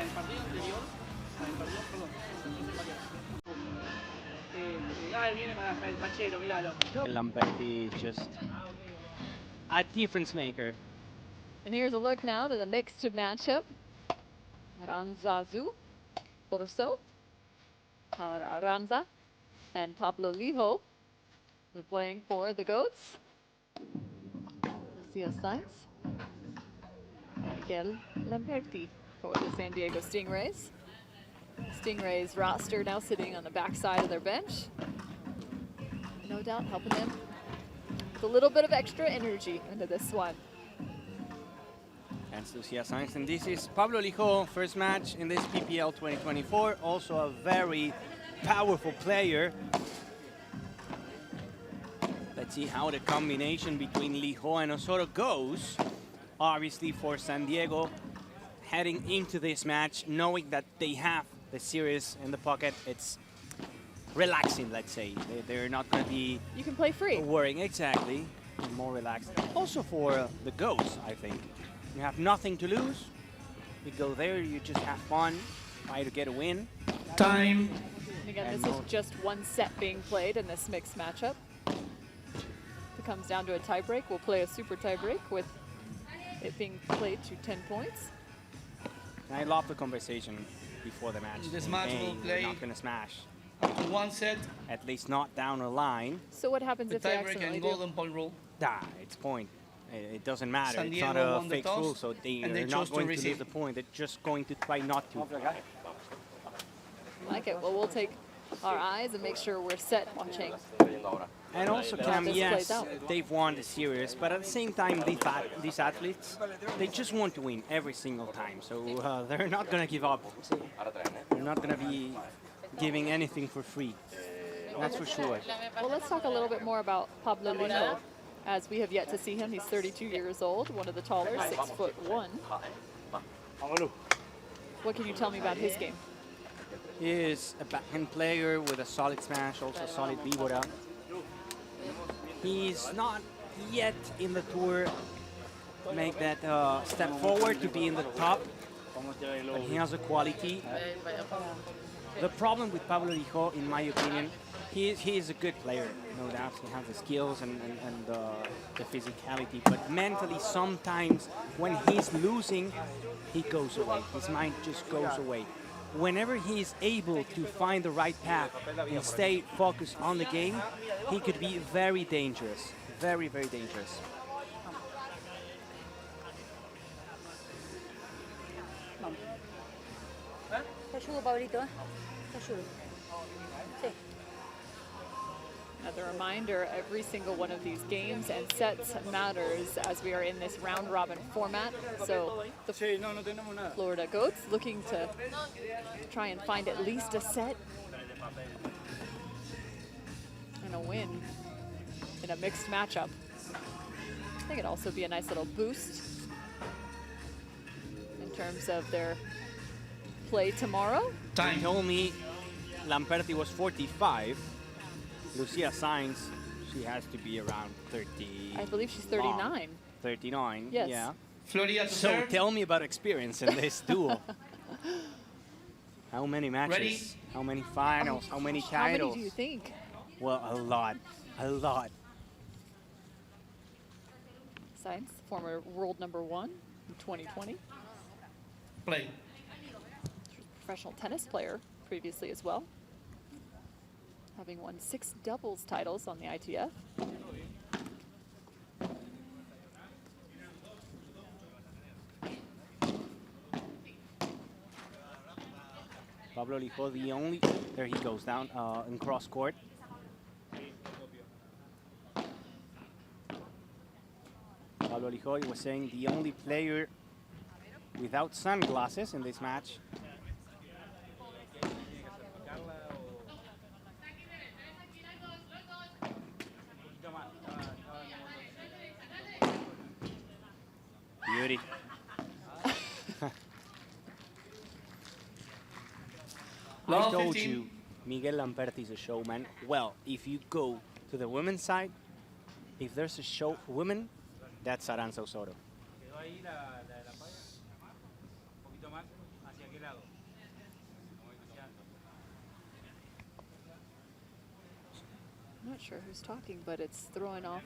el partido anterior. Él viene para el Pachero, míralo. Lamperti is just a difference maker. And here's a look now to the mixed matchup. Aranzazu, Borso, Aranza, and Pablo Lijo are playing for the Goats. Lucia Sainz, Miguel Lamperti for the San Diego Stingrays. Stingrays roster now sitting on the backside of their bench. No doubt helping them with a little bit of extra energy into this one. And Lucia Sainz, and this is Pablo Lijo, first match in this PPL 2024. Also a very powerful player. Let's see how the combination between Lijo and Osorio goes. Obviously for San Diego, heading into this match, knowing that they have the series in the pocket, it's relaxing, let's say. They're not going to be... You can play free. Worrying, exactly. More relaxed. Also for the Goats, I think. You have nothing to lose. You go there, you just have fun, try to get a win. Time. And again, this is just one set being played in this mixed matchup. If it comes down to a tiebreak, we'll play a super tiebreak with it being played to 10 points. And I love the conversation before the match. This match will play not going to smash. One set. At least not down a line. So what happens if they accidentally and golden point rule. It's point. It doesn't matter. San It's not Diego a won the fake toss, rule, so they are and they not chose to going to receive. lose the point. They're just going to try not to. Like it. Well, we'll take our eyes and make sure we're set watching. And also, Cam, this yes, plays out. they've won the series, but at the same time, these athletes, they just want to win every single time. So they're not going to give up. They're not going to be giving anything for free. That's for sure. Well, let's talk a little bit more about Pablo Lijo, as we have yet to see him. He's 32 years old, one of the taller, 6'1". What can you tell me about his game? He is a backhand player with a solid smash, also solid víbora. He's not yet in the tour make that step forward to be in the top, but he has a quality. The problem with Pablo Lijo, in my opinion, he is a good player, no doubt. He has the skills and the physicality, but mentally sometimes when he's losing, he goes away. His mind just goes away. Whenever he is able to find the right path and stay focused on the game, he could be very dangerous. Very, very dangerous. Another reminder, every single one of these games and sets matters as we are in this round robin format. So the Florida Goats looking to try and find at least a set and a win in a mixed matchup. I think it'd also be a nice little boost in terms of their play tomorrow. He told me Lamperti was 45. Lucia Sainz, she has to be around 30. I believe she's 39. 39, Yes. yeah. Florida to So serve. tell me about experience in this duel. How many matches? Ready? How many finals? How many How many titles? do you think? Well, a lot. A lot. Sainz, former world #1 in 2020. Play. Professional tennis player previously as well, having won 6 doubles titles on the ITF. Pablo Lijo, the only... There he goes down in cross court. Pablo Lijo was saying the only player without sunglasses in this match. Beauty. I told you, Miguel Lamperti is a showman. Well, if you go to the women's side, if there's a show women, that's Aranza Osorio. I'm not sure who's talking, but it's throwing off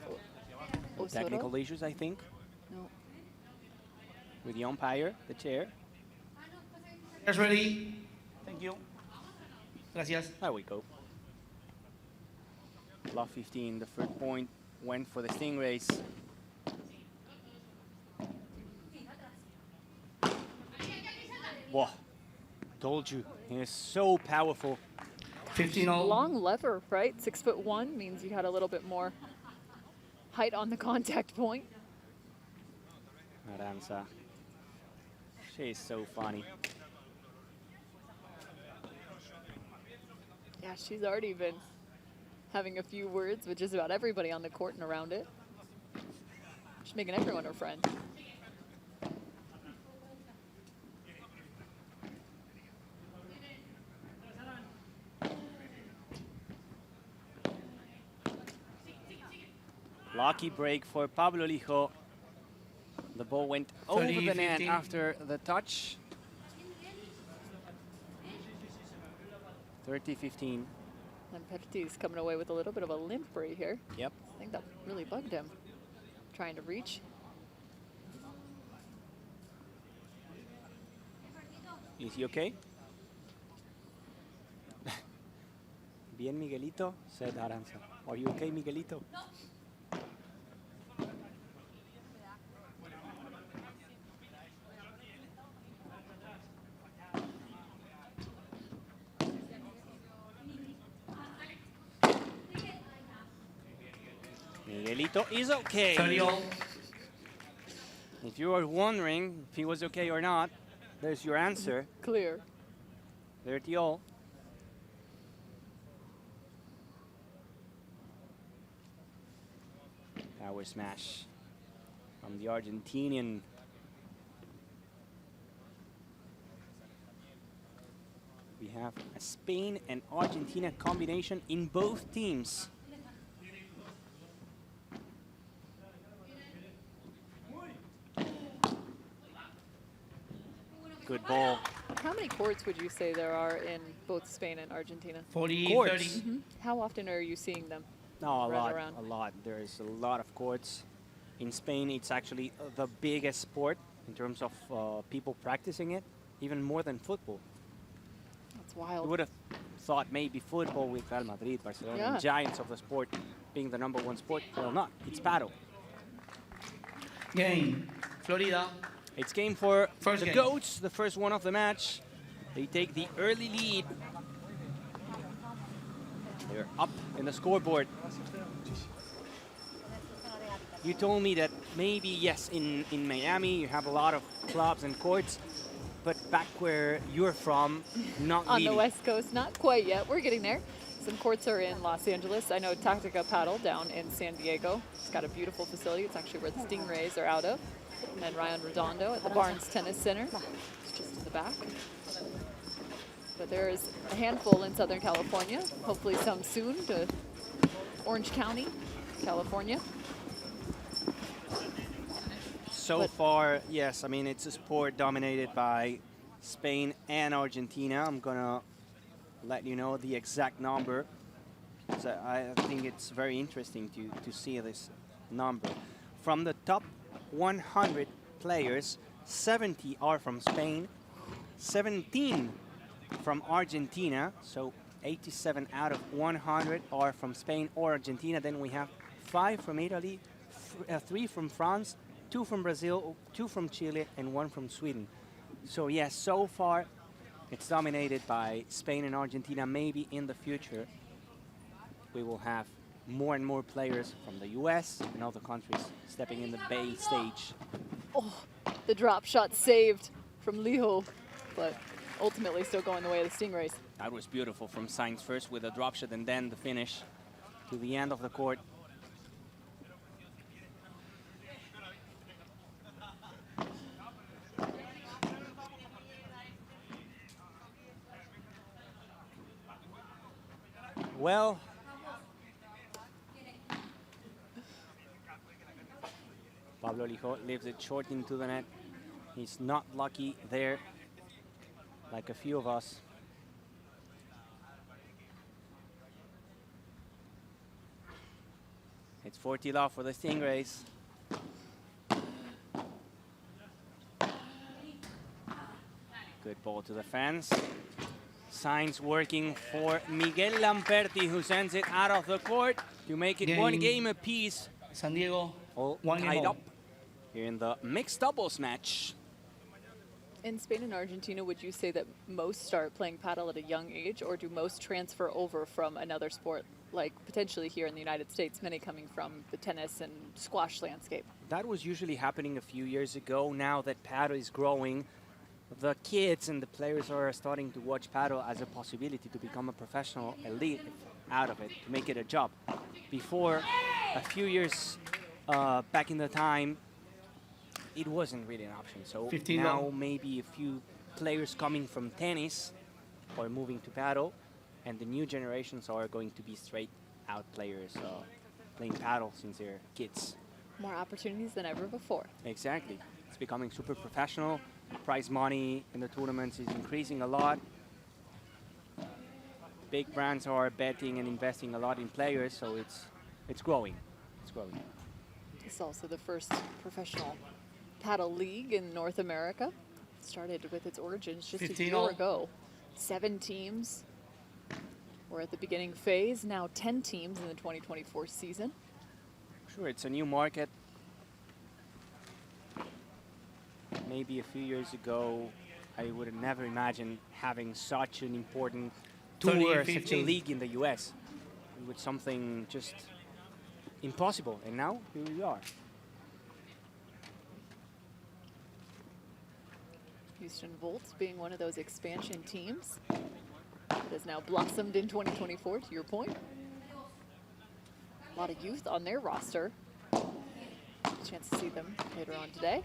Osoro. Technical issues, I think, No. with the umpire, the chair. Guys ready? Thank you. Gracias. There we go. Love 15, the third point went for the Stingrays. Whoa, told you, he is so powerful. 15 all. Long lever, right? 6'1" means you had a little bit more height on the contact point. Aranza, she is so funny. Yeah, she's already been having a few words with just about everybody on the court and around it. She's making everyone her friend. Lucky break for Pablo Lijo. The ball went over 30, the net 15. after the touch. 30-15. And Peti's coming away with a little bit of a limp right here. Yep. I think that really bugged him, trying to reach. Is he okay? Bien, Miguelito, said Aranza. Are you okay, Miguelito? Miguelito is okay. 30 all. If you are wondering if he was okay or not, there's your answer. Clear. 30 all. Power smash from the Argentinian. We have a Spain and Argentina combination in both teams. Good ball. How many courts would you say there are in both Spain and Argentina? 40, Courts. 30. How often are you seeing them? No, a Run lot, around. a lot. There is a lot of courts. In Spain, it's actually the biggest sport in terms of people practicing it, even more than football. That's You wild. would have thought maybe football with Real Madrid, Barcelona, Yeah. and giants of the sport being the #1 sport. Well, not. It's paddle. Game. Florida. It's game for First the game. Goats, the first one of the match. They take the early lead. They're up in the scoreboard. You told me that maybe, yes, in Miami you have a lot of clubs and courts, but back where you're from, not On really. the West Coast, not quite yet. We're getting there. Some courts are in Los Angeles. I know Tactica Padel down in San Diego. It's got a beautiful facility. It's actually where the Stingrays are out of. And then Ryan Redondo at the Barnes Tennis Center. It's just in the back. But there's a handful in Southern California. Hopefully some soon to Orange County, California. So But- far, yes, I mean, it's a sport dominated by Spain and Argentina. I'm gonna let you know the exact number. So I think it's very interesting to see this number. From the top 100 players, 70 are from Spain, 17 from Argentina, so 87 out of 100 are from Spain or Argentina. Then we have 5 from Italy, 3 from France, 2 from Brazil, 2 from Chile, and 1 from Sweden. So yes, so far it's dominated by Spain and Argentina. Maybe in the future we will have more and more players from the US and other countries stepping in the Bay stage. Oh, the drop shot saved from Lijo, but ultimately still going the way of the Stingrays. That was beautiful from Sainz, first with a drop shot and then the finish to the end of the court. Well, Pablo Lijo leaves it short into the net. He's not lucky there. like a few of us. It's 40 love for the Stingrays. Good ball to the fence. Signs working for Miguel Lamperti, who sends it out of the court to make it one game apiece. San Diego, All one tied game up here in the mixed doubles match. In Spain and Argentina, would you say that most start playing paddle at a young age, or do most transfer over from another sport, like potentially here in the United States, many coming from the tennis and squash landscape? That was usually happening a few years ago. Now that paddle is growing, the kids and the players are starting to watch paddle as a possibility to become a professional elite out of it, to make it a job. Before, a few years back in the time, it wasn't really an option. So now maybe a few players coming from tennis are moving to paddle, and the new generations are going to be straight out players playing paddle since they're kids. More opportunities than ever before. Exactly. It's becoming super professional. Prize money in the tournaments is increasing a lot. Big brands are betting and investing a lot in players, so it's growing. It's growing. It's also the first professional paddle league in North America. Started with its origins just a year ago. 7 teams. We're at the beginning phase. Now 10 teams in the 2024 season. Sure, it's a new market. Maybe a few years ago, I would have never imagined having such an important tour, such a league in the US. It was something just impossible, and now here we are. Houston Volts being one of those expansion teams that has now blossomed in 2024, to your point. A lot of youth on their roster. Chance to see them later on today.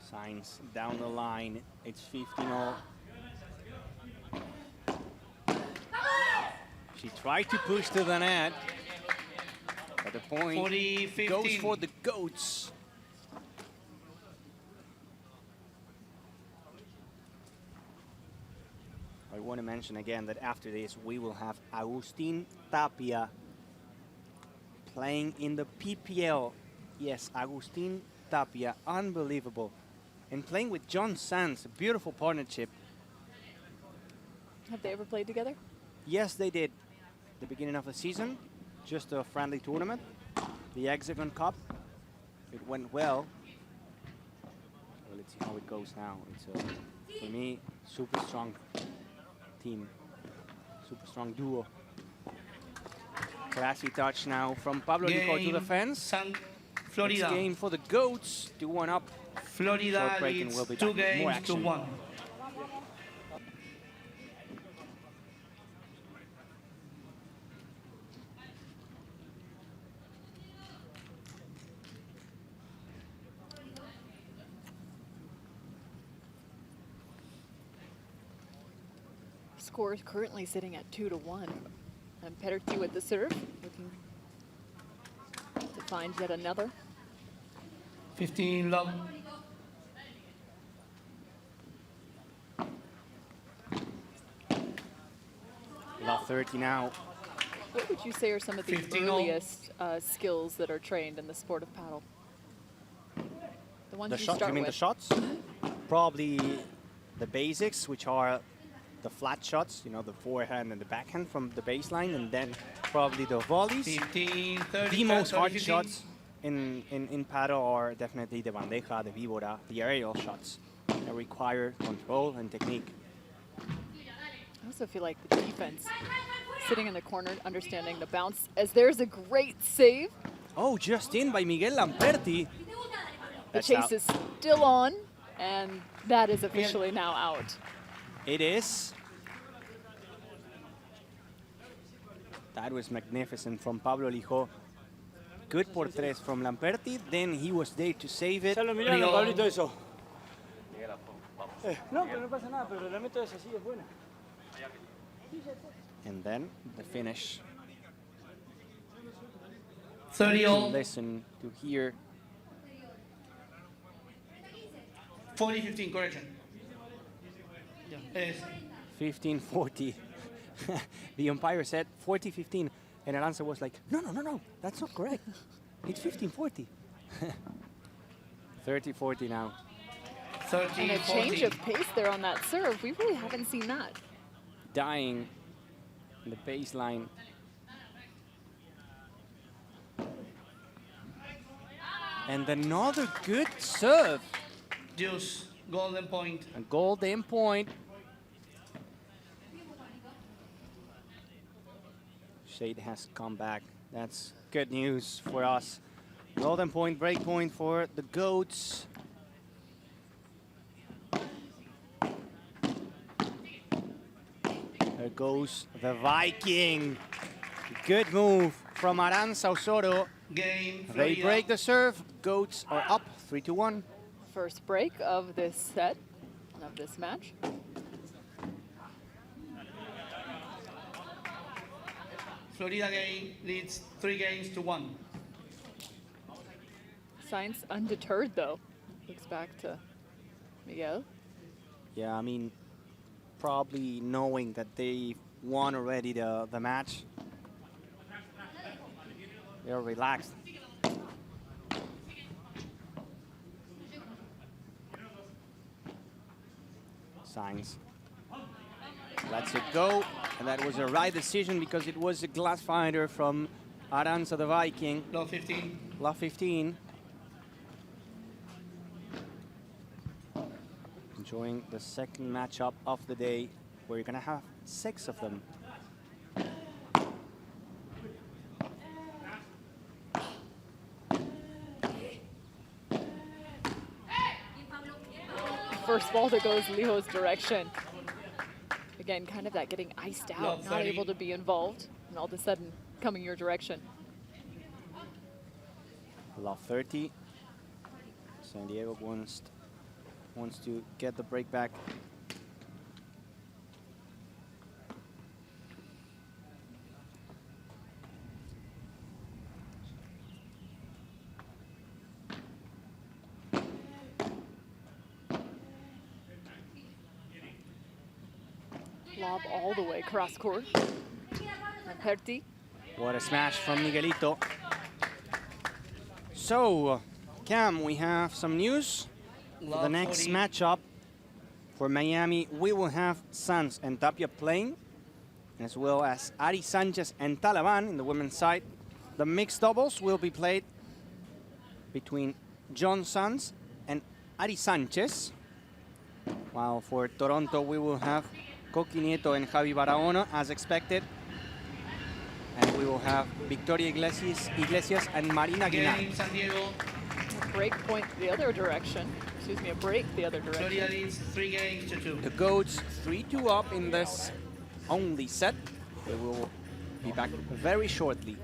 Signs down the line. It's 15-0. She tried to push to the net, but the point goes for the goats. I want to mention again that after this we will have Agustin Tapia playing in the PPL. Yes, Agustin Tapia, unbelievable. And playing with John Sands, a beautiful partnership. Have they ever played together? Yes, they did. The beginning of the season, just a friendly tournament, the Hexagon Cup. It went well. Well, let's see how it goes now. It's for me, super strong team, super strong duo. Classy touch now from Pablo Rico to the fence. Florida. Next game for the goats. 2-1 up. Florida leads we'll be 2 back. More games to action. 1. Score is currently sitting at 2-1. And Perti with the serve, looking to find yet another. 15 love. About 30 now. What would you say are some of the 15-0. earliest skills that are trained in the sport of paddle? The ones The you shot, start you mean with. the shots? Probably the basics, which are the flat shots, you know, the forehand and the backhand from the baseline, and then probably the volleys. 15, 30, The most 30, hard 15. shots in paddle are definitely the bandeja, the víbora, the aerial shots that require control and technique. I also feel like the defense sitting in the corner, understanding the bounce, as there's a great save. Oh, just in by Miguel Lamperti. The chase is still on, and that is officially now out. It is. That was magnificent from Pablo Lijo. Good por tres from Lamperti. Then he was there to save it. Ya lo miraron, Pablito, eso. No, pero no pasa nada, pero la método es así, es buena. And then the finish. 30 to all. listen, to hear. 40-15, correction. Yes. 15-40. The umpire said 40-15, and Aranza was like, no, no, no, no, that's not correct. It's 15-40. 30-40 now. 30, And a 40. change of pace there on that serve. We really haven't seen that. Dying in the baseline. And another good serve. Deuce, golden point. A golden point. Shade has come back. That's good news for us. Golden point, break point for the Goats. There goes the Viking. Good move from Aranza Osorio. Game, They Florida. break the serve. Goats are up 3-1. First break of this set, of this match. Florida game leads 3-1. Science undeterred though. Looks back to Miguel. Yeah, I mean, probably knowing that they won already the match. They're relaxed. Signs. Lets it go. And that was a right decision because it was a glass finder from Aranza the Viking. Low 15. Love 15. Enjoying the second matchup of the day, where you're gonna have 6 of them. First ball that goes Leo's direction. Again, kind of that getting iced out, Love not 30. able to be involved, and all of a sudden coming your direction. Love 30. San Diego wants to get the break back. Lob all the way cross court. And Herti. What a smash from Miguelito. So, Cam, we have some news. For the Love next 40. matchup for Miami, we will have Sanz and Tapia playing, as well as Ari Sanchez and Talaban in the women's side. The mixed doubles will be played between John Sanz and Ari Sanchez, while for Toronto we will have Coqui Nieto and Javi Barahona as expected, and we will have Victoria Iglesias and Marina Guinar. Game, San Diego. A break point the other direction. Excuse me, a break the other Florida direction. leads 3-2. The Goats 3-2 up in this only set. They will be back very shortly.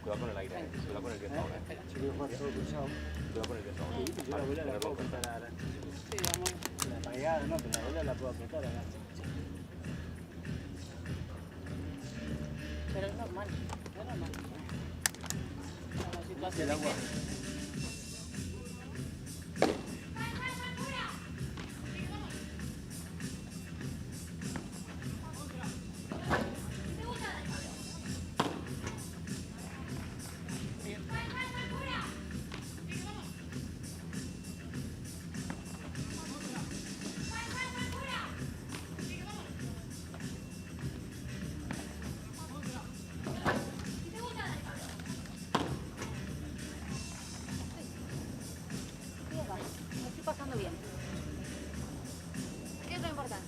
Cuidado con el aire, cuidado con el viento ahora. Cuidado con el viento ahora. Yo la bola la puedo apretar ahora. Sí, vamos. La pegada no, pero la bola la puedo apretar ahora. Pero es normal, es normal. La situación El es agua. me estoy pasando bien. ¿Qué es lo importante?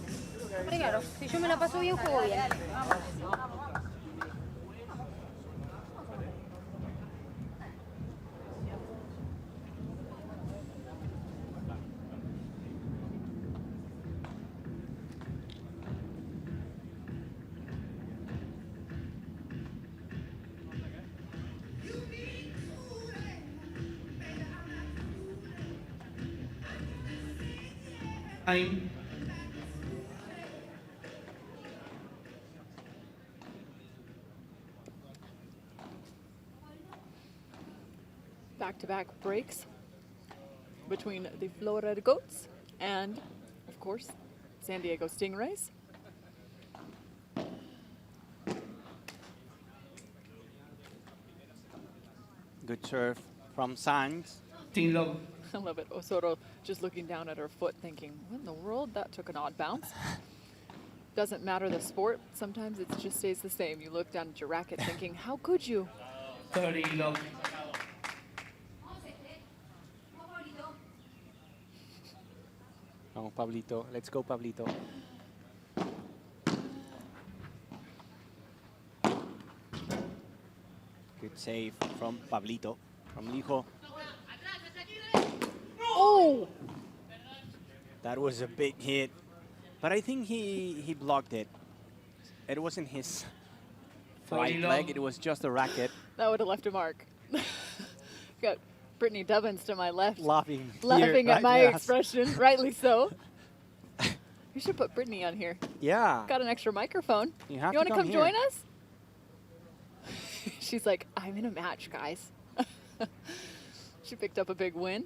Primero, si yo me la paso bien, juego bien. Time. Back-to-back breaks between the Florida Goats and, of course, San Diego Stingrays. Good serve from Sainz. Team love. I love it. Osorio just looking down at her foot thinking, what in the world? That took an odd bounce. Doesn't matter the sport. Sometimes it just stays the same. You look down at your racket thinking, how could you? 30 love. Oh, Pablito. Let's go, Pablito. Good save from Pablito, from Lijo. Oh! That was a big hit. But I think he blocked it. It wasn't his right Forty leg, long. it was just a racket. That would have left a mark. Got Brittany Dubbins to my left, Laughing laughing here, at my right? Yes. expression, rightly so. You should put Brittany on here. Yeah. Got an extra microphone. You have You to want to come come here. join us? She's like, I'm in a match, guys. She picked up a big win.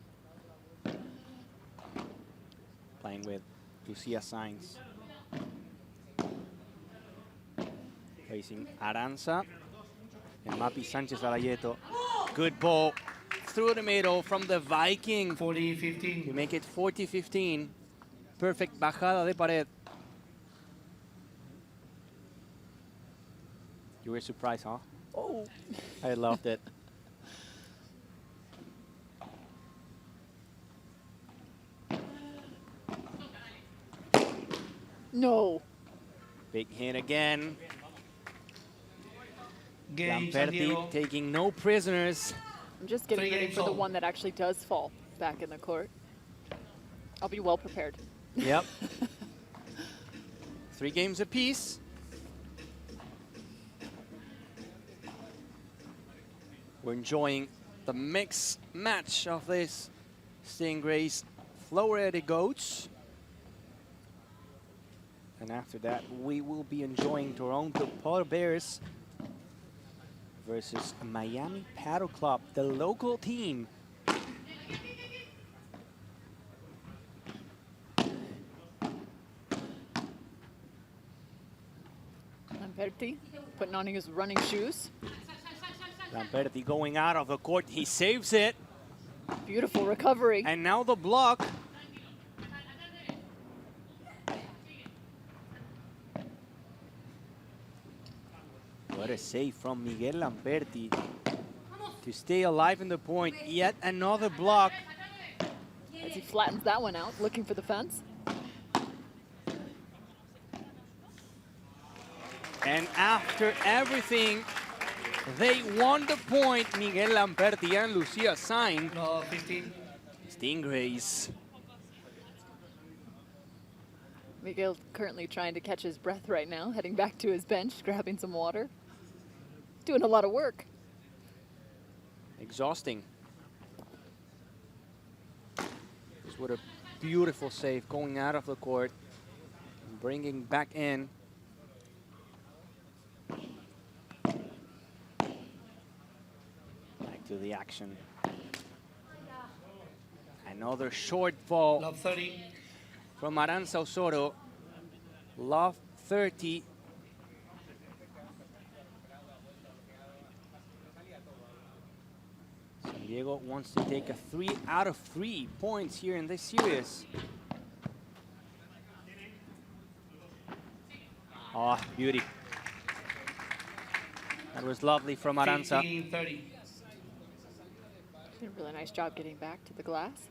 Playing with Lucia Sainz. Facing Aranza and Mapi Sanchez Arayeto. Good ball through the middle from the Viking 40-15. to make it 40-15. Perfect bajada de pared. You were surprised, huh? Oh, I loved it. No. Big hit again. Game, San Lamperti Diego. taking no prisoners. I'm just getting Three ready games for the all. one that actually does fall back in the court. I'll be well prepared. Yep. 3 games apiece. We're enjoying the mixed match of this Stingrays Florida Goats. And after that, we will be enjoying Toronto Polar Bears versus Miami Paddle Club, the local team. Lamperti putting on his running shoes. Lamperti going out of the court, he saves it. Beautiful recovery. And now the block. What a save from Miguel Lamperti to stay alive in the point. Yet another block. As he flattens that one out, looking for the fence. And after everything, they won the point, Miguel Lamperti and Lucia Sainz. 15. Stingrays. Miguel currently trying to catch his breath right now, heading back to his bench, grabbing some water. Doing a lot of work. Exhausting. What a beautiful save going out of the court, and bringing back in. Back to the action. Another short ball Love 30. from Aranza Osorio. Love 30. San Diego wants to take a 3 out of 3 points here in this series. Oh, beauty. That was lovely from Aranza. 15-30. Did a really nice job getting back to the glass.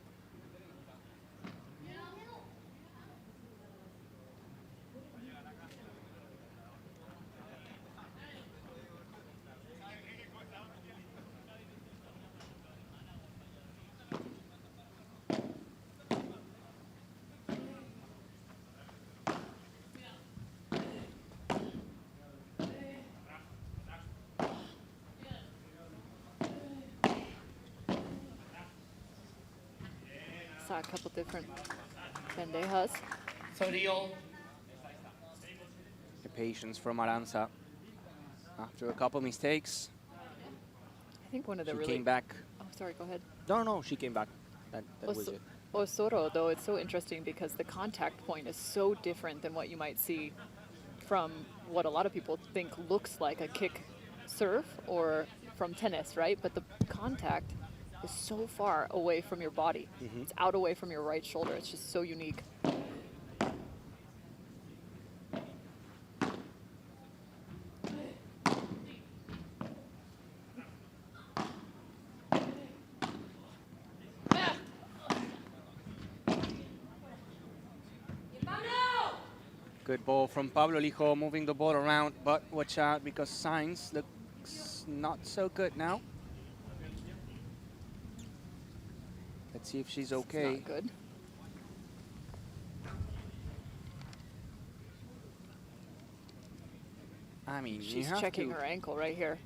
Saw a couple different Bandejas. 30 all. The patience from Aranza. After a couple mistakes, I think one of the she really... came back. Oh, sorry, go ahead. No, she came back. That was it. Osoro, though, it's so interesting because the contact point is so different than what you might see from what a lot of people think looks like a kick serve or from tennis, right? But the contact is so far away from your body. It's out away from your right shoulder. It's just so unique. Good ball from Pablo Lijo, moving the ball around, but watch out because Sainz looks not so good now. Let's see if she's okay. Not good. I mean, you She's have checking to... her ankle right here.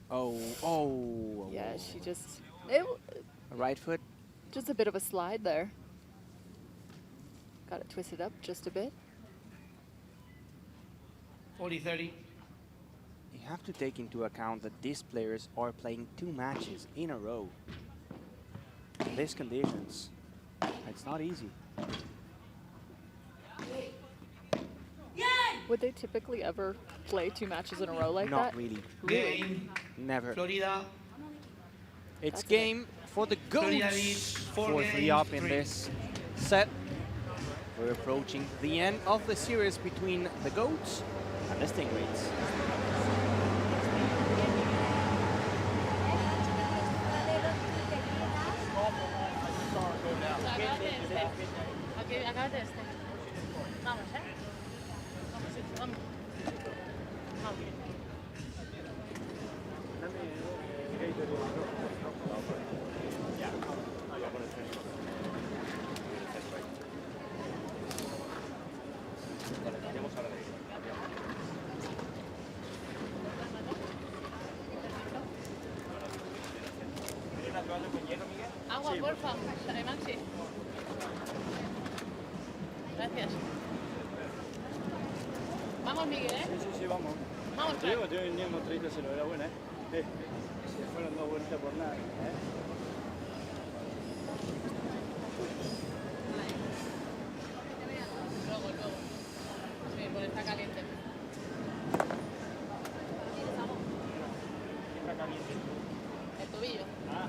Oh. Yeah, she just... Right foot. Just a bit of a slide there. Got it twisted up just a bit. 40-30. You have to take into account that these players are playing 2 matches in a row. In these conditions, it's not easy. Would they typically ever play 2 matches in a row like Not that? really. Game. Never. Florida. It's That's game for the Florida Goats. leads 4-3 up in 4-3. this set. We're approaching the end of the series between the Goats and the Stingrays. Acábate este. Vamos, ¿eh? Vamos. Vamos. Agua, porfa. Maxi. Gracias. Vamos, Miguel, ¿eh? Sí, vamos. Vamos, Te digo, yo venía unos 30, se lo era buena, ¿eh? Se fueron 2 vueltas por nada, ¿eh? Luego. Sí, porque está caliente. Está caliente. El tobillo. Ah.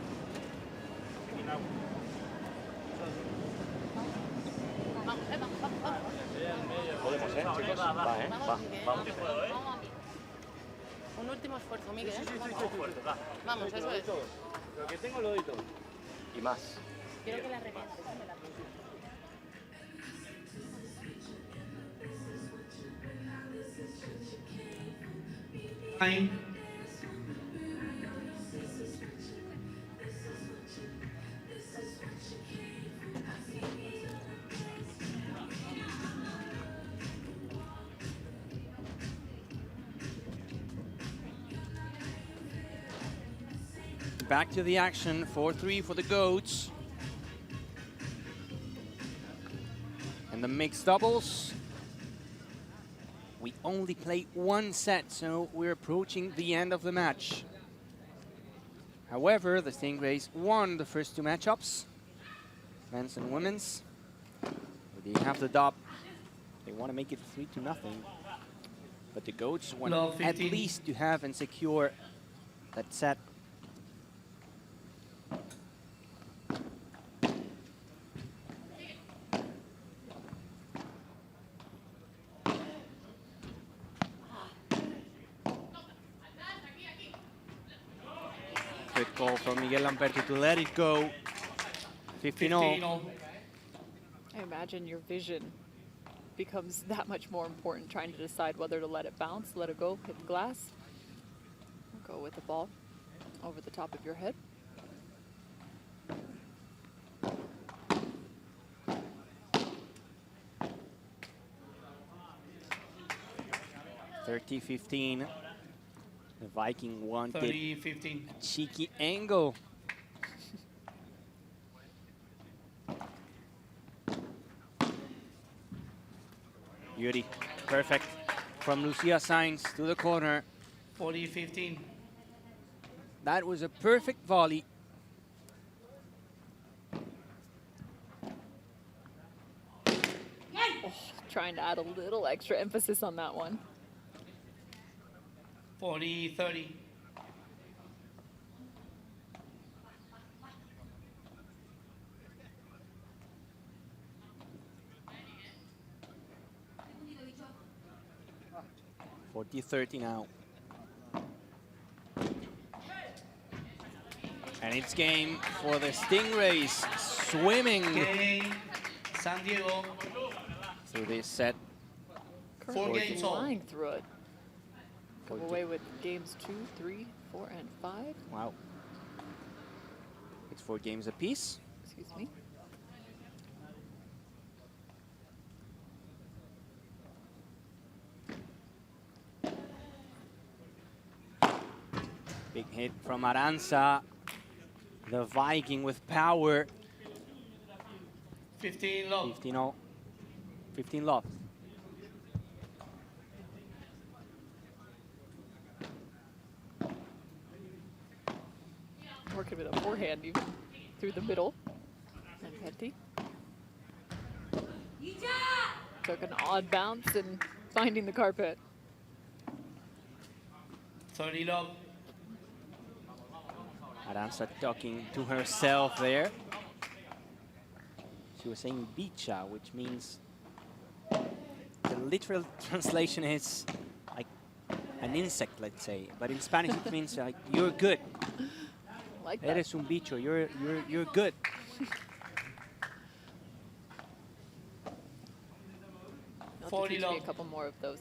Vamos, vamos. Podemos, chicos. Va, Vamos, Miguel. Vamos. Vamos, Miguel. Un último esfuerzo, Miguel. ¿eh? Vamos, eso es. Lo que tengo lo doy todo. Y más. Quiero que la revientes. Time. Back to the action, 4-3 for the Goats. And the mixed doubles, we only play 1 set, so we're approaching the end of the match. However, the Stingrays won the first 2 matchups, men's and women's. They have the dub. They want to make it 3-0. But the Goats want No, at 15. least to have and secure that set. Good call from Miguel Lamperti to let it go. 15 all. 15 all. I imagine your vision becomes that much more important, trying to decide whether to let it bounce, let it go, hit the glass, or go with the ball over the top of your head. (30-15). The Viking wanted 30-15. a cheeky angle. Beauty. Perfect. From Lucia Sainz to the corner. 40-15. That was a perfect volley. Oh, trying to add a little extra emphasis on that one. 40-30.40-30 now. And it's game for the Stingrays, swimming Game, San Diego. through this set. Four games all. Flying through it. Go 40. away with games 2, 3, 4, and 5. Wow. It's 4 games apiece. Excuse me. Big hit from Aranza. The Viking with power. 15 love. 15 all. 15 love. Working with a forehand even through the middle. And Petty. Took an odd bounce and finding the carpet. 30 love. Aranza talking to herself there. She was saying bicha, which means the literal translation is like an insect, let's say. But in Spanish it means like you're good. Like that. Eres un bicho. You're good. I'll have to 40 teach me a love. couple more of those.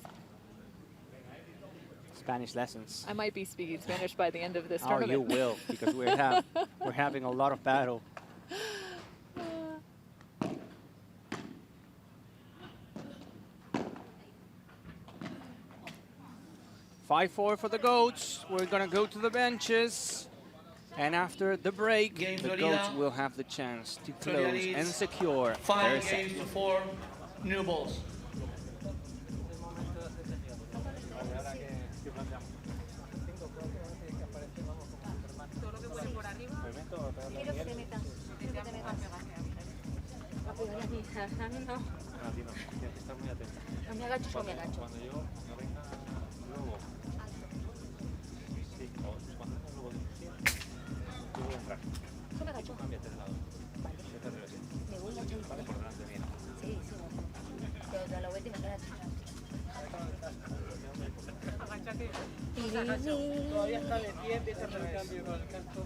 Spanish lessons. I might be speaking Spanish by the end of this Oh, tournament. you will, because we're having a lot of battle. Five-4 for the Goats. We're gonna go to the benches. And after the break, Game the Florida. Goats will have the chance to Florida close leads and secure their 5 set. games to 4 new balls. Quiero que te metas. Quiero que te metas. Rápido, ya, mija. A mí no. A ti no, tienes que estar muy atenta. No me agacho, yo me agacho. Cuando yo no venga luego. Sí, o cuando venga luego de yo voy a entrar. Yo me agacho. Cámbiate de lado. Vale. Vete al revés. Me voy a echar. Vale, por delante mía. Sí, sí. Pero da la vuelta y me agacho. Todavía está de pie, empieza el recambio con el canto.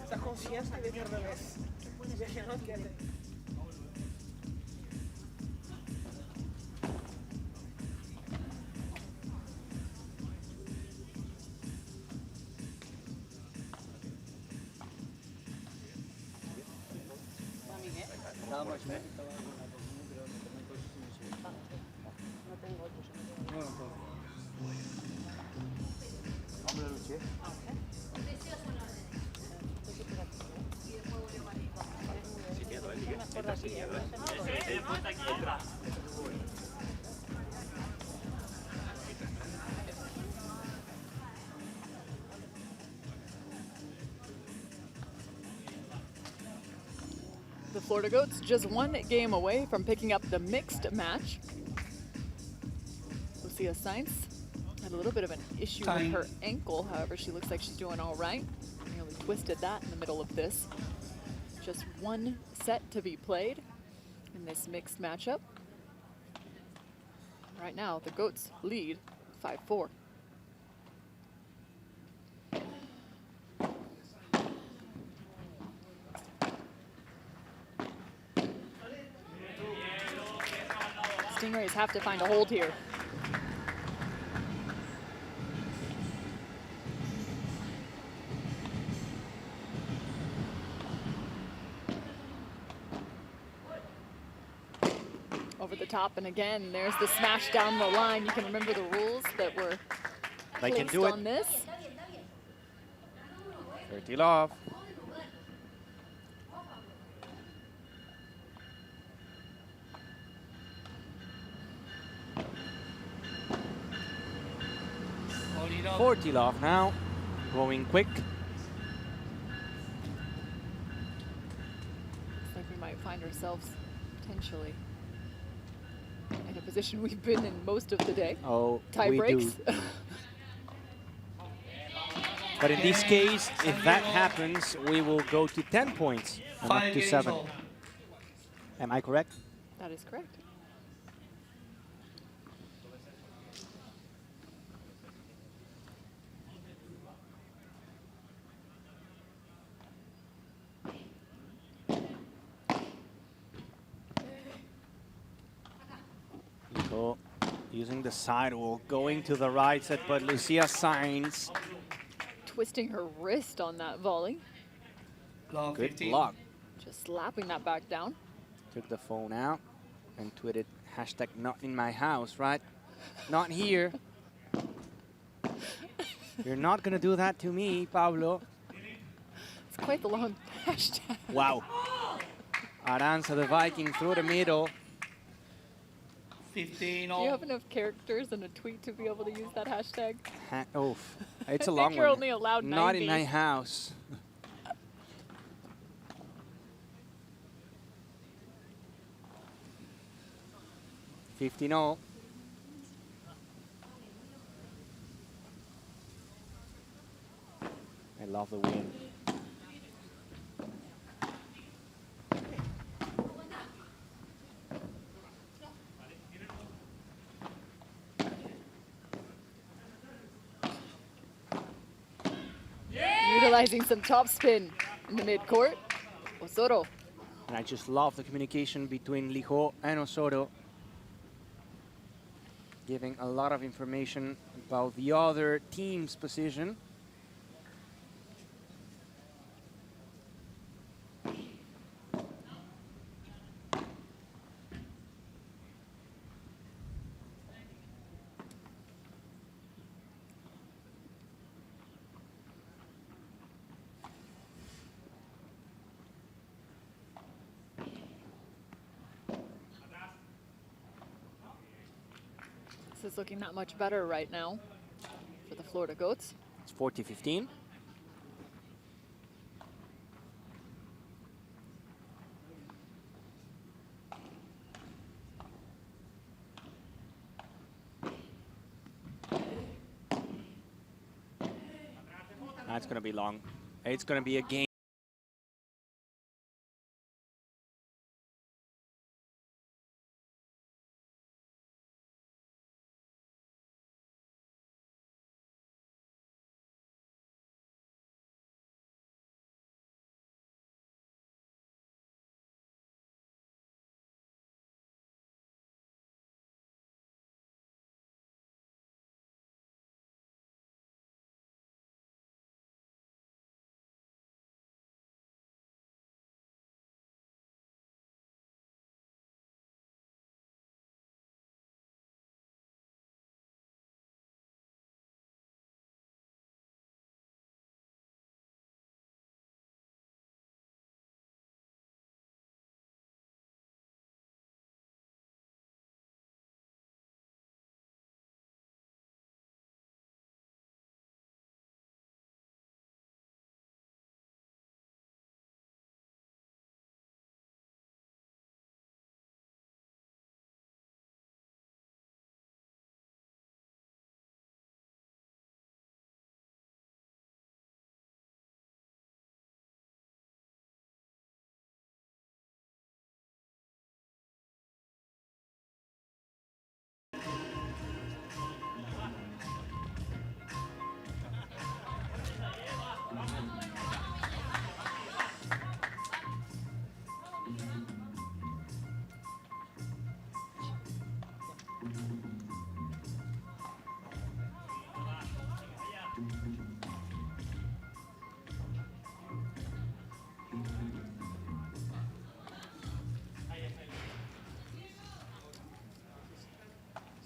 Estás confianza y vete al revés. Ya que no, quédate. The Florida Goats just one game away from picking up the mixed match. Lucia Sainz had a little bit of an issue Time. with her ankle. However, she looks like she's doing all right. Nearly twisted that in the middle of this. Just one set to be played in this mixed matchup. Right now, the Goats lead 5-4. Stingrays have to find a hold here. Over the top, and again, there's the smash down the line. You can remember the rules that were They can placed do it. on this. 30 love. 40 love now, going quick. Looks like we might find ourselves potentially in a position we've been in most of the day. Oh, Tie we breaks. do. But in this case, if that happens, we will go to 10 points and not 5 to games 7. all. Am I correct? That is correct. Nico using the sidewall, going to the right set, but Lucia signs. Twisting her wrist on that volley. Love Good 15. block. Just slapping that back down. Took the phone out and tweeted hashtag not in my house, right? Not here. You're not gonna do that to me, Pablo. It's quite the long hashtag. Wow. Aranza the Viking through the middle. 15 Do all. you have enough characters in a tweet to be able to use that hashtag? Oh, it's a I long think you're one. only allowed Not in 90. my house. $15 all. I love the win. Utilizing some top spin in the mid-court. Osoro. And I just love the communication between Lijo and Osoro, giving a lot of information about the other team's position. This is looking that much better right now for the Florida Goats. It's 40-15. That's going to be long. It's going to be a game.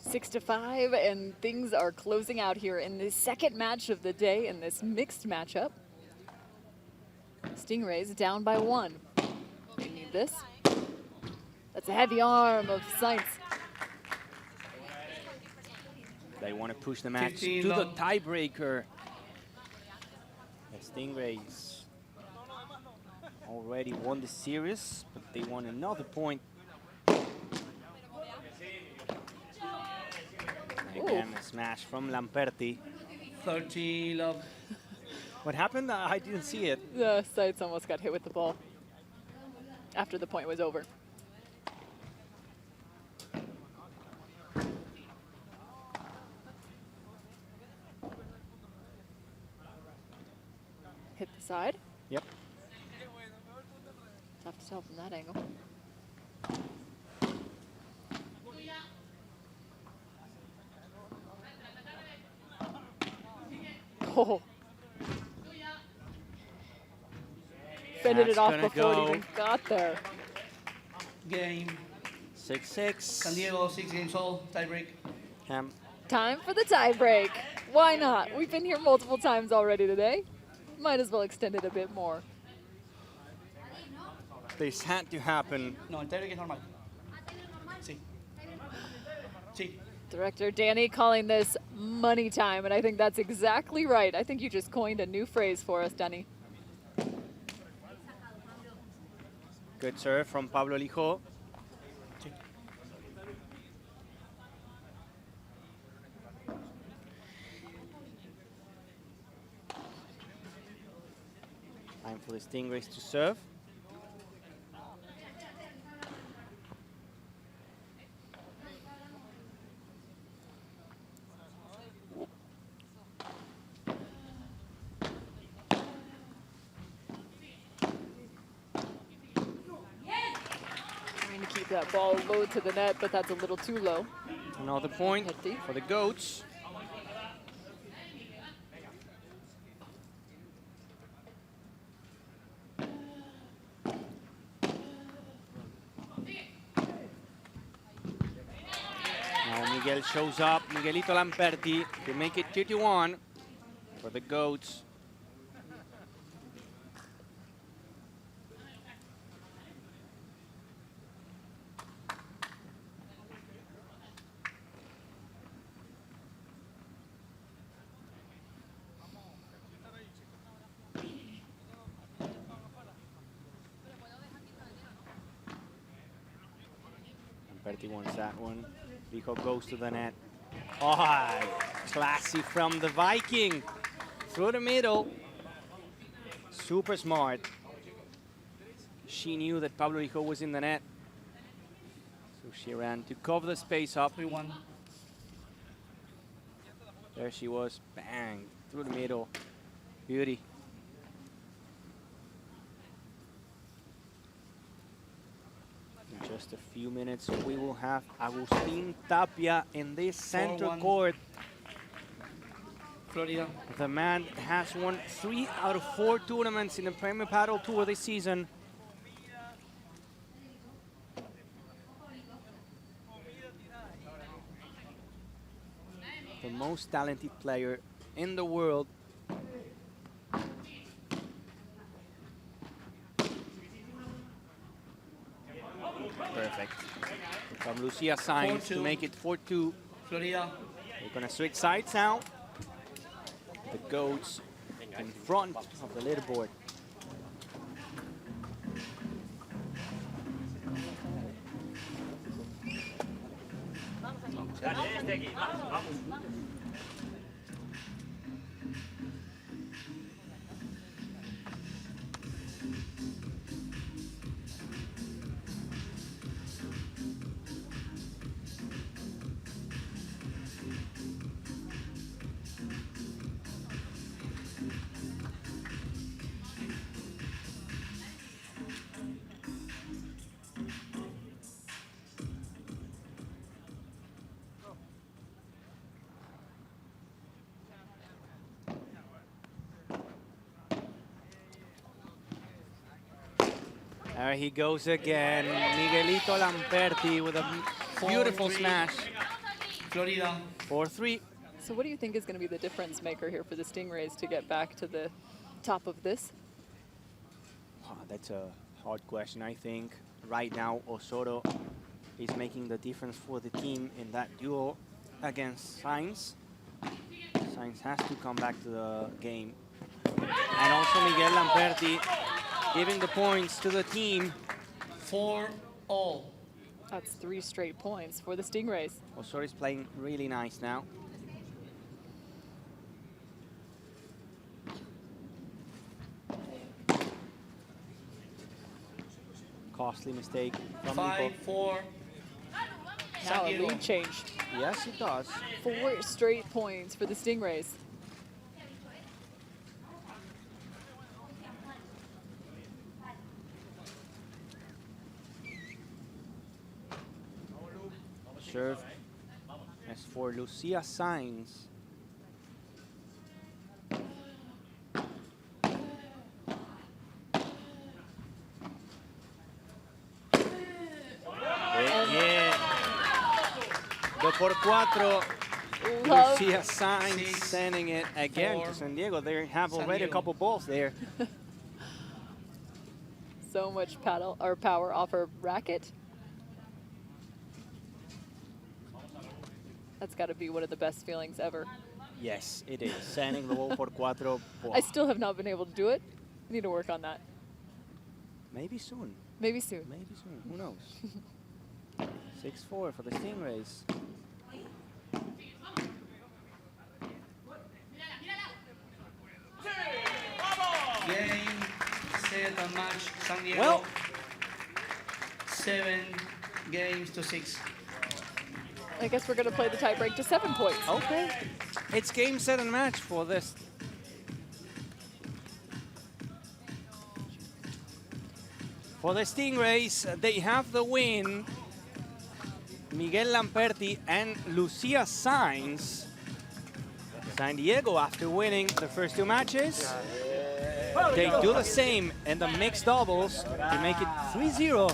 Six to 5, and things are closing out here in the second match of the day in this mixed matchup. Stingrays down by 1. They need this. That's a heavy arm of Sainz. They want to push the match 15 to the love. tiebreaker. The Stingrays already won the series, but they want another point. Again, a smash from Lamperti. 30 love. What happened? I didn't see it. The sights almost got hit with the ball after the point was over. Hit the side. Yep. Tough to tell from that angle. Oh. Fended That's it off gonna before go. it even got there. Game. 6-6. San Diego, 6 games all. Tiebreak. Cam. Time for the tie break. Why not? We've been here multiple times already today. Might as well extend it a bit more. This had to happen. No, el tiebreak es normal. Sí. Sí. Director Danny calling this money time, and I think that's exactly right. I think you just coined a new phrase for us, Danny. Good serve from Pablo Lijo. Time for the Stingrays to serve. Trying to keep that ball low to the net, but that's a little too low. Another point Hefty. for the Goats. Now Miguel shows up, Miguelito Lamperti, to make it 2-1 for the Goats. Lamperti wants that one. Lijo goes to the net. Oh, classy from the Viking. Through the middle. Super smart. She knew that Pablo Lijo was in the net. So she ran to cover the space up. 3-1. There she was. Bang. Through the middle. Beauty. In just a few minutes, we will have Agustin Tapia in this center 4-1. court. Florida. The man has won 3 out of 4 tournaments in the Premier Padel Tour this season. The most talented player in the world. Perfect. From Lucia Sainz to 4-2. make it 4-2. Florida. We're gonna switch sides now. The Goats in front of the leaderboard. There he goes again. Miguelito Lamperti with a beautiful 4-3. smash. Florida. 4-3. So what do you think is going to be the difference maker here for the Stingrays to get back to the top of this? Oh, that's a hard question. I think right now Osorio is making the difference for the team in that duel. against Sainz. Sainz has to come back to the game. And also Miguel Lamperti giving the points to the team. 4-all. That's 3 straight points for the Stingrays. Osori's playing really nice now. Costly mistake from Nico. 5-4. Now a Diego. lead change. Yes, it does. 4 straight points for the Stingrays. Serve as for Lucia Sainz. Yeah. 2x4. Love Lucia Sainz 6, sending it again 4, to San Diego. They have San already a Diego. couple balls there. so much paddle or power off her racket. That's got to be one of the best feelings ever. Yes, it is. Sending the ball for 4. I still have not been able to do it. I need to work on that. Maybe soon. Maybe soon. Maybe soon. Who knows? 6-4 for the Stingrays. Game, set, and match. San Diego. Well, 7 games to 6. I guess we're going to play the tiebreak to 7 points. okay. It's game, set, and match for this. For the Stingrays, they have the win. Miguel Lamperti and Lucia Sainz. San Diego, after winning the first 2 matches, they do the same in the mixed doubles to make it 3-0.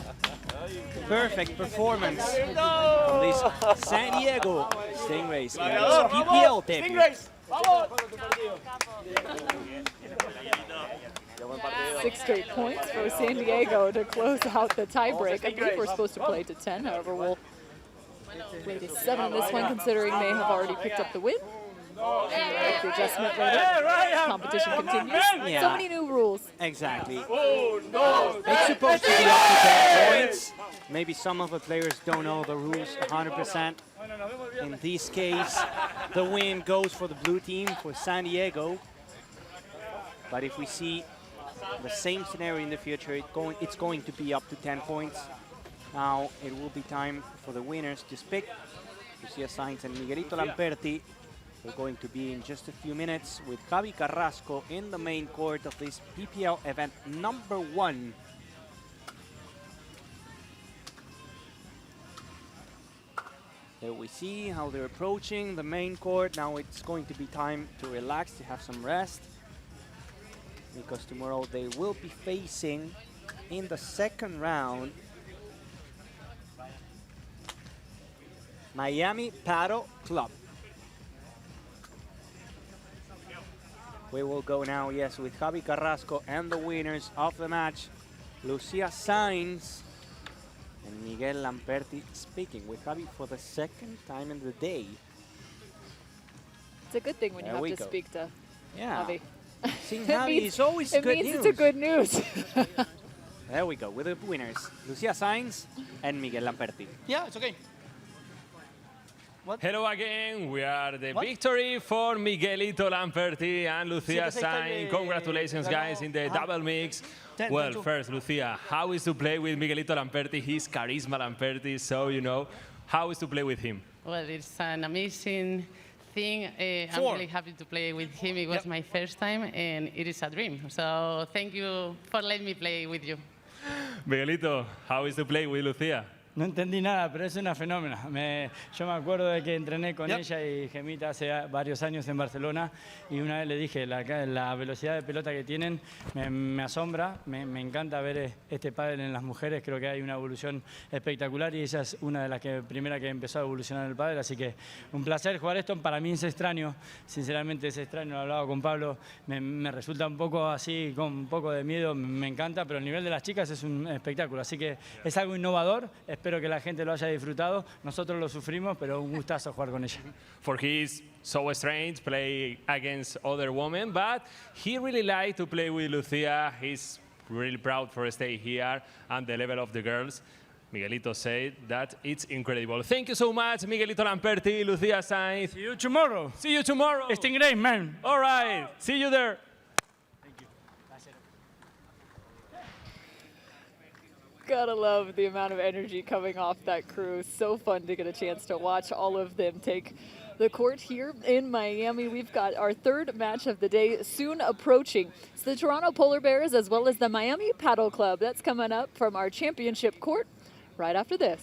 Perfect performance from these San Diego Stingrays in this PPL debut. 6 straight points for San Diego to close out the tiebreak. I believe we're supposed to play to 10, however, we'll play to 7 in this one, considering they have already picked up the win. Make the adjustment later. Competition continues. Yeah. So many new rules. Exactly. It's supposed to be up to 10 points. Maybe some of the players don't know the rules 100%. In this case, the win goes for the blue team, for San Diego. But if we see the same scenario in the future, it's going to be up to 10 points. Now it will be time for the winners to speak. Lucia Sainz and Miguelito Lamperti. We're going to be in just a few minutes with Javi Carrasco in the main court of this PPL event number 1. There we see how they're approaching the main court. Now it's going to be time to relax, to have some rest, because tomorrow they will be facing in the second round Miami Padel Club. We will go now, yes, with Javi Carrasco and the winners of the match, Lucia Sainz and Miguel Lamperti, speaking with Javi for the second time in the day. It's a good thing when you There we have to go. speak to Yeah. Javi. Seeing It Javi means- is always It good means news. it's a good news. There we go, with the winners, Lucia Sainz and Miguel Lamperti. Yeah, it's okay. Hello again. We are the victory for Miguelito Lamperti and Lucia Sainz. Congratulations, guys, in the double mix. Well, first, Lucia, how is to play with Miguelito Lamperti? He's charisma Lamperti, so you know. How is to play with him? Well, it's an amazing thing. I'm 4. really happy to play with him. It was my first time, and it is a dream. So thank you for letting me play with you. Miguelito, how is to play with Lucia? No entendí nada, pero es una fenómena. Yo me acuerdo de que entrené con Yep. ella y Gemita hace varios años en Barcelona y una vez le dije, la velocidad de pelota que tienen me asombra, me encanta ver este pádel en las mujeres, creo que hay una evolución espectacular y ella es una de las primera que empezó a evolucionar el pádel, así que un placer jugar esto. Para mí es extraño, sinceramente es extraño, lo hablaba con Pablo, me resulta un poco así, con un poco de miedo, me encanta, pero el nivel de las chicas es un espectáculo, así que es algo innovador, espero espero que la gente lo haya disfrutado. Nosotros lo sufrimos, pero un gustazo jugar con ella. For he's so strange play against other women, but he really liked to play with Lucia. He's really proud for stay here and the level of the girls. Miguelito said that it's incredible. Thank you so much, Miguelito Lamperti, Lucia Sainz. See you tomorrow. See you tomorrow. Stingrays, man. All right. See you there. Gotta love the amount of energy coming off that crew. So fun to get a chance to watch all of them take the court here in Miami. We've got our third match of the day soon approaching. It's the Toronto Polar Bears as well as the Miami Padel Club. That's coming up from our championship court right after this.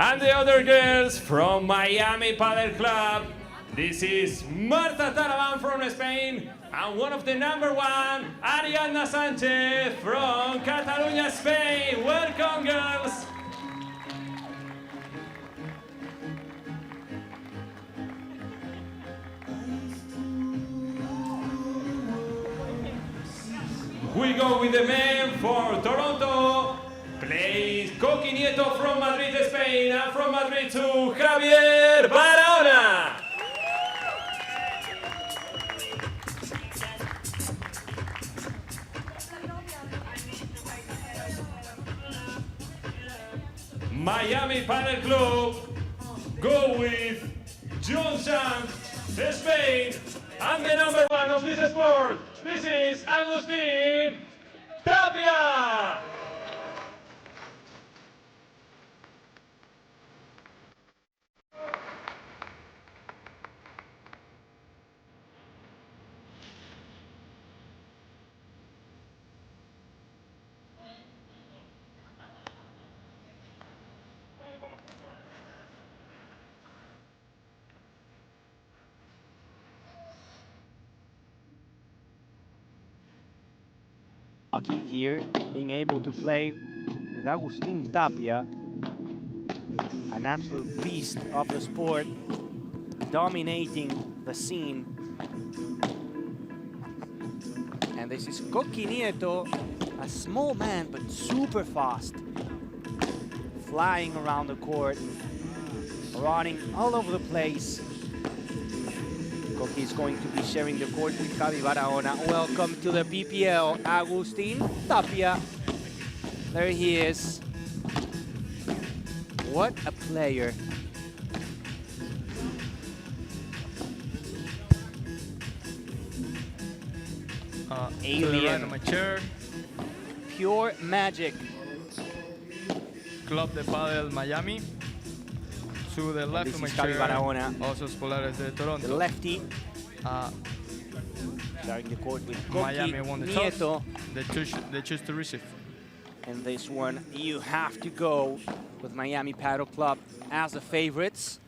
And the other girls from Miami Padel Club. This is Marta Taraban from Spain and one of the #1, Ariadna Sanchez from Catalunya, Spain. Welcome, girls. We go with the men for Toronto. Plays Coqui Nieto from Madrid, Spain, and from Madrid to Javier Barahona. Miami Padel Club go with John Shanks, Spain, and the #1 of this sport. This is Agustín Tapia. Lucky here, being able to play with Agustín Tapia, an absolute beast of the sport, dominating the scene. And this is Coqui Nieto, a small man but super fast, flying around the court, running all over the place. Coqui is going to be sharing the court with Javi Barahona. Welcome to the PPL, Agustín Tapia. There he is. What a player. Alien. To my chair. Pure magic. Club de Padel Miami. To the left of my chair, also Polares de Toronto. The lefty. Sharing the court with Miami won the Nieto. toss. They choose to receive. And this one, you have to go with Miami Padel Club as the favorites.